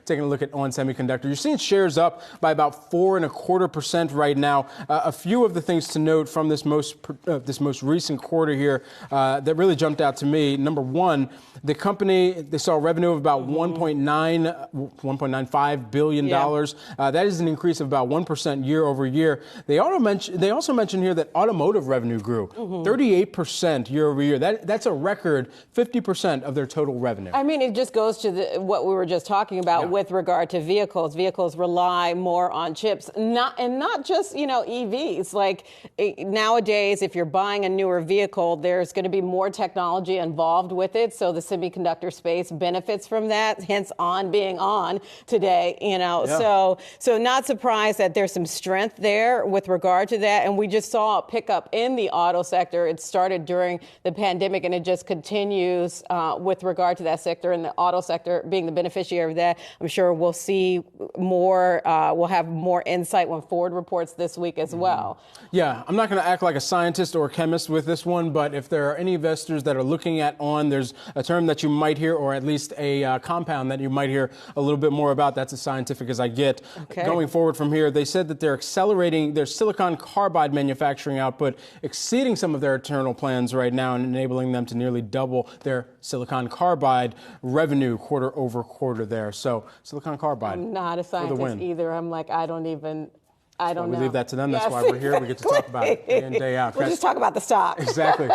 Taking a look at Semiconductor, you're seeing shares up by about 4.25% right now. A few of the things to note from this most recent quarter here that really jumped out to me. Number one, the company, they saw revenue of about $1.95 billion. That is an increase of about 1% year over year. They also mentioned here that automotive revenue grew 38% year over year. That's a record 50% of their total revenue. I mean, it just goes to what we were just talking about with regard to vehicles. Vehicles rely more on chips, not just, EVs. Like nowadays, if you're buying a newer vehicle, there's going to be more technology involved with it. So the semiconductor space benefits from that, hence on being on today, So not surprised that there's some strength there with regard to that. And we just saw a pickup in the auto sector. It started during the pandemic and it just continues with regard to that sector, and the auto sector being the beneficiary of that. I'm sure we'll see more, we'll have more insight when Ford reports this week as well. Yeah, I'm not going to act like a scientist or a chemist with this one, but if there are any investors that are looking at there's a term that you might hear, or at least a compound that you might hear a little bit more about. That's as scientific as I get. Okay. Going forward from here, they said that they're accelerating their silicon carbide manufacturing output, exceeding some of their internal plans right now and enabling them to nearly double their silicon carbide revenue quarter over quarter there. So silicon carbide. I'm not a scientist either. I'm like, I don't know. We leave that to them. That's why we're here. We get to talk about it day in, day out. We'll just talk about the stock. Exactly.